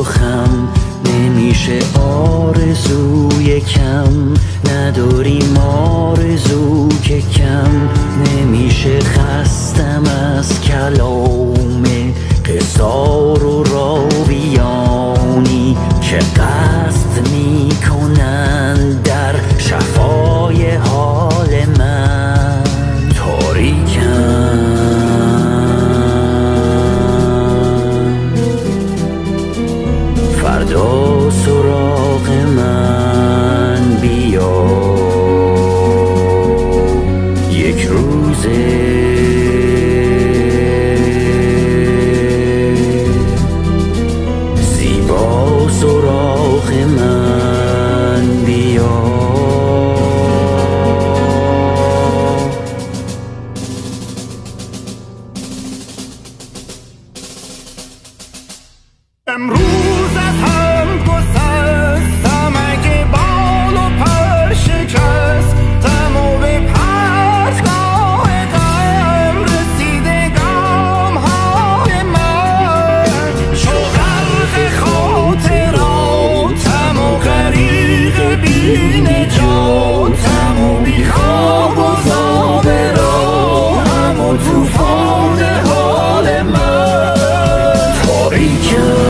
و خم، نمیشه آرزوی کم، نداریم آرزو که کم نمیشه. خستم از کلام قصار و راویانی که قصد میکنن در شفای حال من. تاریکم فردا سراغ من بیا، یک روزه زیبا سراغ من بیا. امروز از